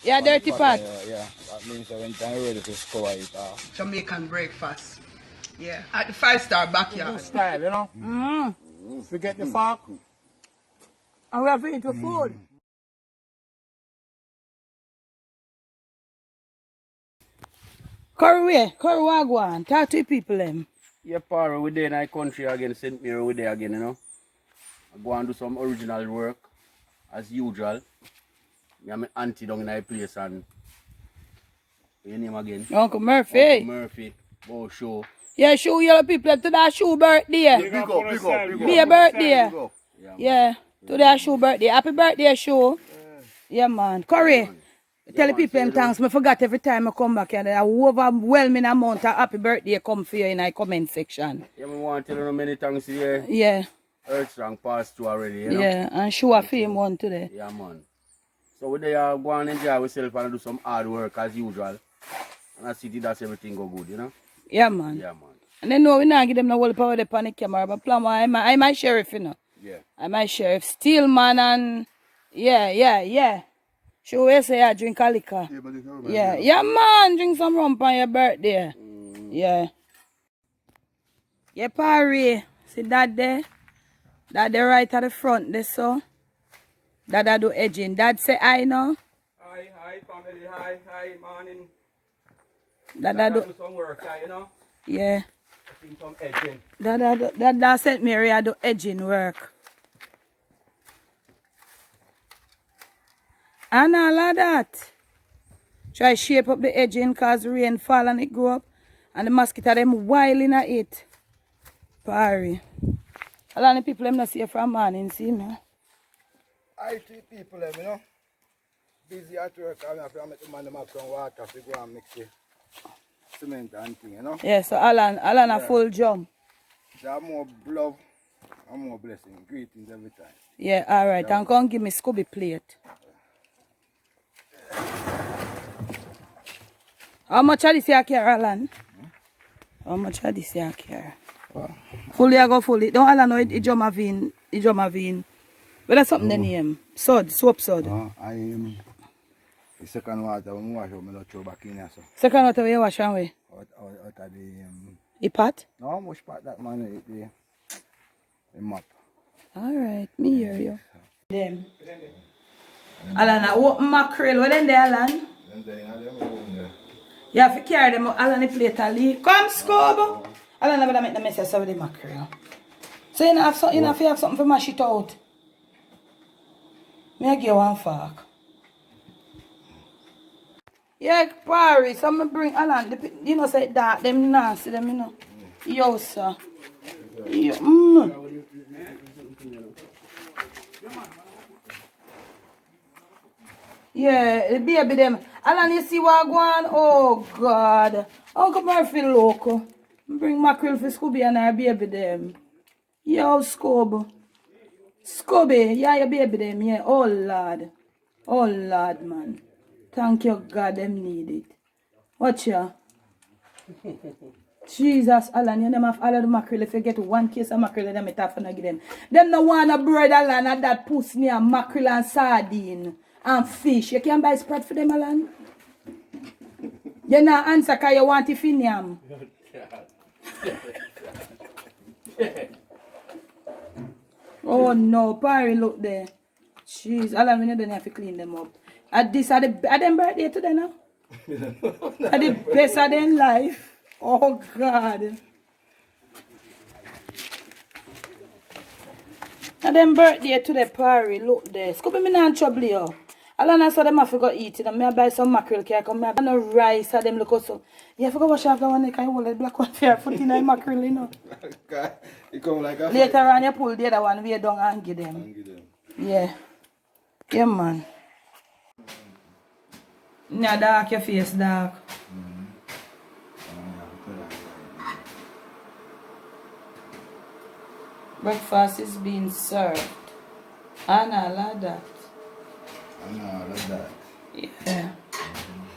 Yeah, dirty pot. Yeah. That means that when time ready to score it. Jamaican breakfast. Yeah, at the 5-star backyard. Style, you know? Forget the fork. And we have to eat the food. Curry Wagwan. Talk to the people them. Yeah, Paro, we there in our country again, St. Mary, we there again, you know. I go and do some original work, as usual. Me and my auntie down in our place and... What's your name again? Uncle Murphy. Uncle Murphy. Go show. Yeah, show yellow people to that shoe birthday. Big up. Be a birthday. Big up. Yeah, to that shoe birthday. Happy birthday, show. Yeah, man. Curry. Tell the people them thanks. I forgot every time I come back and a overwhelming amount of happy birthday come for you in the comment section. Yeah, I want to tell you many thanks here. Yeah. Earth Strong passed through already, you know. Yeah, and show a fame one today. Yeah, man. So we there go and enjoy ourselves and do some hard work as usual. And I see that's everything go good, you know. Yeah, man. Yeah, man. And then no, we not give them no whole power on the camera, but plan I'm my sheriff, you know. Yeah. I'm my sheriff. Steelman and yeah. Show we say I drink a liquor. Yeah, man, drink some rum on your birthday. Yeah. Yeah, Parry. See that there? That there right at the front there, so. That I do edging. Dad say I know. Hi, family. Hi, morning. That I do some work, you know. Yeah. Some edging. That St. Mary I do edging work. And all of that. Try shape up the edging cause rain fall and it grow up. And the mosquito them wilding at it. Parry. A lot of people them not see you from morning, see me. I see people, you know, busy at work. I have to make the man have some water to go and mix the cement and thing, you know. Yeah, so Alan a full jump. There are more love and more blessing, greetings every time. Yeah, alright. And come give me Scooby plate. How much are this here, Alan? How much are this here, Fully I go fully. Don't Alan know it drum a vein. But that's something the name. Soap sod. The second water when I wash out, I don't throw back in here. So. Second water where you wash away? Out of the pot? No, how much pot that man the mop. Alright, me hear you. Them. Alan, I open mackerel. What in there, Alan? You have to carry them out. Alan, the plate and leave. Come, Scob! Alan, I better make the mess of the mackerel. So you have something for mash it out. Me I give you one fork. Yeah, Parry, so I bring Alan, you know, say that, them nasty, them, you know. Yo, sir. Yeah, the baby them. Alan, you see what going on? Oh, God. Uncle Murphy loco. Bring mackerel for Scooby and our baby them. Yo, Scoob. Scooby, yeah, your baby them, yeah. Oh, Lord, man. Thank you, God, them need it. Watch ya. Jesus, Alan, you never have all of the mackerel. If you get one case of mackerel, then I have to give them. Them no want a bread, Alan, and that pussy and mackerel and sardine and fish. You can buy spread for them, Alan? You not answer because you want it in yam. Oh no, Parry, look there. Jeez, Alan, we don't have to clean them up. Are them birthday today now? Are the best of them life? Oh God. Are them birthday today, Parry, look there. Scooby, me not in trouble you. Alan, saw them have to go eat it. I buy some mackerel cake. I buy no rice. And them look also. You have to go wash off the one neck and hold the black one for your foot in the mackerel, you know. It come like a later on, you pull the other one way down and give them. Yeah. Yeah, man. Nah, dark your face, dark. Breakfast is being served. And all of that. Yeah.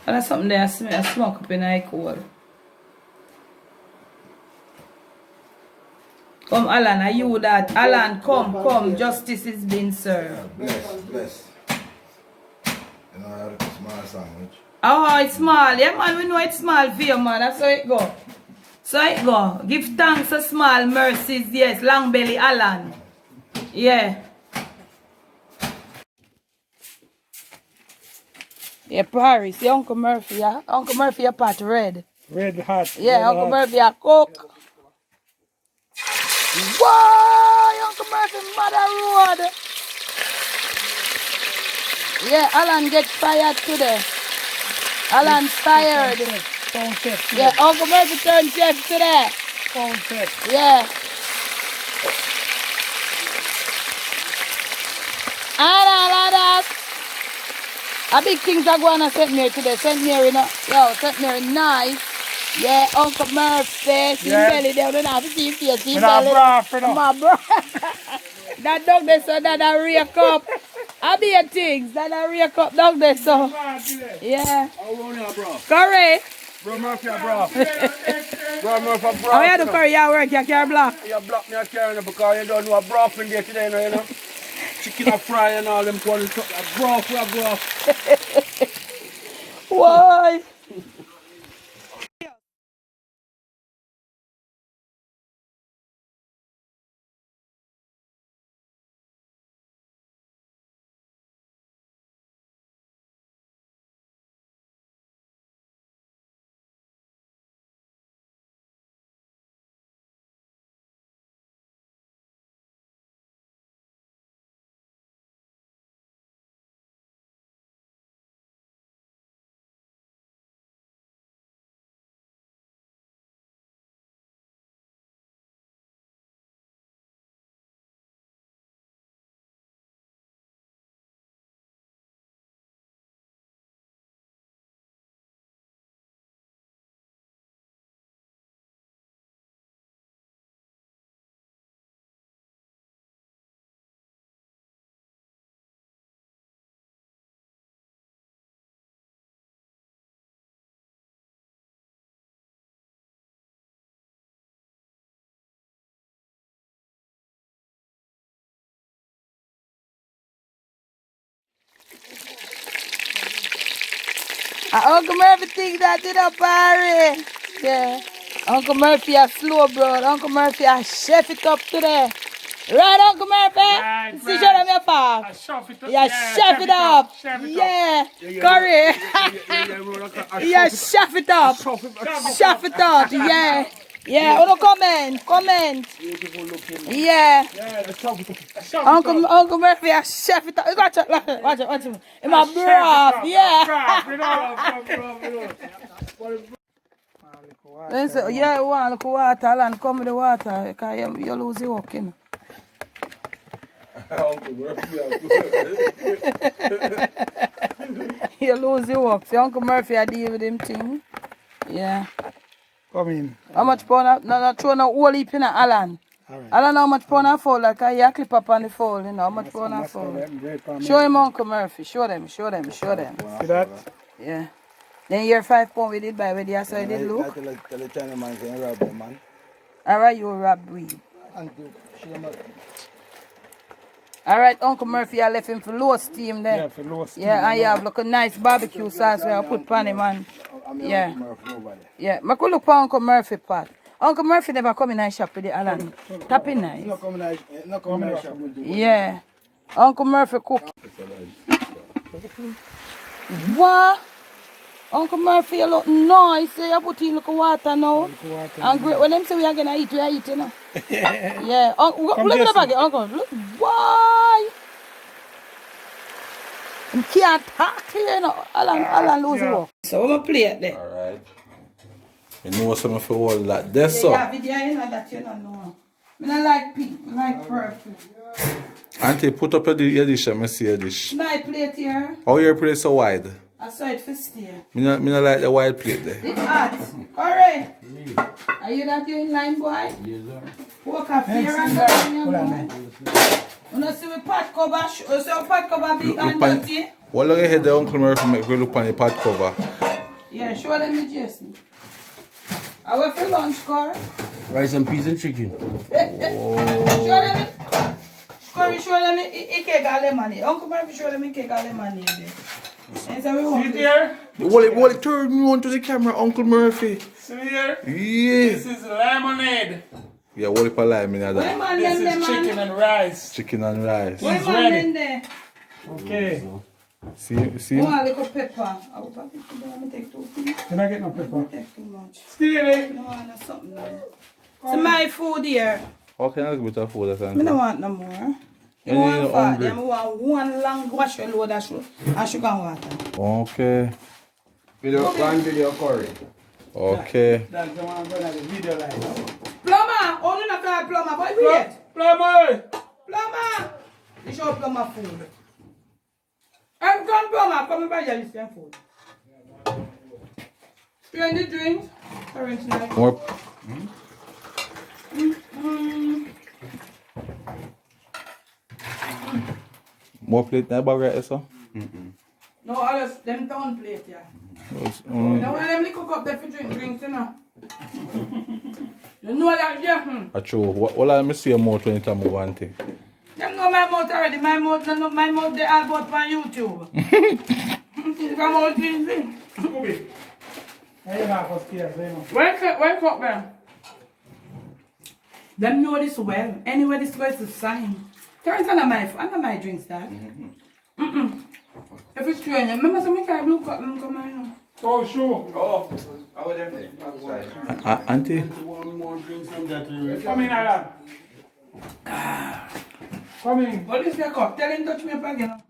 And that's something that I smoke up in the cold. Come, Alan, are you that? Alan, come. Justice is being served. Bless. You know, Small sandwich. Oh, it's small. Yeah, man, we know it's small for you, man. That's how it go. So it go. Give thanks to small mercies. Yes, long belly Alan. Yeah. Yeah, Paris. Yeah, Uncle Murphy. Yeah, Uncle Murphy, a pot red. Red hot. Yeah, red Uncle hot. Murphy, a cook. Whoa, Uncle Murphy, mother road. Yeah, Alan gets fired today. Alan's fired. Pound chef. Yeah, Uncle Murphy turned chef today. Pound chef. Yeah. And all of that. A big things are going to St. Mary today. St. Mary, no, yo, St. Mary nice. Yeah, Uncle Murphy, see belly there, don't have to see face, see belly. My bro. That dog there, so that a rake up. I be a things, that a rake up dog there, so. Yeah. How long you, bro? Correct. Bro Murphy, bro. Bro Murphy, bro. How you do curry your work, you can't block? You block me a carrying because you don't know a broth in there today, you know. Chicken a fry and all them quality stuff. A broth, a broth. Why? Uncle Murphy think that it up, Barry. Yeah. Uncle Murphy a slow, bro. Uncle Murphy a chef it up today. Right, Uncle Murphy? Right, See, show them your farm. I chef it up. Yeah, chef it up. Chef it Yeah. Curry. Yeah, chef it up. Chef it up. Yeah. Yeah, oh, comment. Beautiful looking. Yeah. Uncle up. Murphy a chef it up. You got to watch it. In my broth. Yeah. Listen, yeah, you want look water and come with the water because you lose your work, you know. You lose your work. See, Uncle Murphy, I deal with him thing. Yeah. Come in. How much pound? No, throw no whole heap in Alan. All right. Alan, how much pound I fold? Like, you clip up on the fold, you know. How much pound I fold? Show him, Uncle Murphy. Show them. See that? Yeah. Then your 5 pound we did buy with you, so you did look. Tell the China man can rob them, man. Alright, you rob weed. And do show them. Alright, Uncle Murphy, I left him for low steam there. Yeah, for low steam. Yeah, and you have like a nice barbecue sauce where I put pan him on. Yeah. Yeah, I could look for Uncle Murphy pot. Uncle Murphy never come in and shop with the Alan. Tapping nice. No come in shop with you. Yeah. Uncle Murphy cook. What? Uncle Murphy, you look nice. You put in look water now. And great. When them say we are gonna eat, we are eating now. Yeah. Look at the bag, Uncle. Look. Why? You can't talk here, you know. Alan lose the work. So I'm going to play it there. Alright. You know something for all that. That's so. Yeah, video, you know that you don't know. I don't like pink, I like purple. Auntie, put up your dish and I see your dish. My plate here, How your plate so wide? I saw it for stay. Me not like the wide plate there. It's hot. Alright. Are you that you in line, boy? Yes, sir. Walk up here and down, young boy. You know, see we pot cover, so pot cover big and dirty. What long ahead the Uncle Murphy make we look on the pot cover? Yeah, show them the Jason. I went for lunch, Corey. Rice and peas and chicken. Show them it. Corey, show them it cake of lemonade. Uncle Murphy show them it cake of lemonade. And so we want See there? Well, turn me on to the camera, Uncle Murphy. See here? Yeah. This is lemonade. Yeah, what if I lie me that? Where man This them is there, chicken man? and rice. Chicken and rice. Where It's man ready. them there? Okay. See? Oh, a little pepper. I will probably take too much. Can I get no pepper? Take too much. Steely. No, I want something there. So my food here. Okay, I'll give it a food or I something. don't want no more. You And want you're fat, hungry. then I want one long wash and load of sugar and water. Okay. Video curry. Okay. That's the one I'm going to the video like. Plumber! Only not call plumber, but wait! Plumber! Plumber! You show plumber food. I'm come plumber, come buy your list food. You want the drinks? Orange night. More. More plate than bag right, sir? No, others, them town plate, yeah. Now when them cook up there for drinks, you know. You know that, yeah. I true. What I see your mouth when you tell me one thing. Them know my mouth already. My mouth, they all bought on YouTube. Come out, easy. Scooby. I have a stairs, you know. Wake up, man. Them know this well. Anyway, this way is the sign. Turn it under my drinks, Dad. If it's strange, remember some guy blue cup, come on. Oh, sure. Oh, how are them there? Outside. Auntie? One more drinks from that. Come in, Alan. Come in. What is your cup? Tell him touch me up again.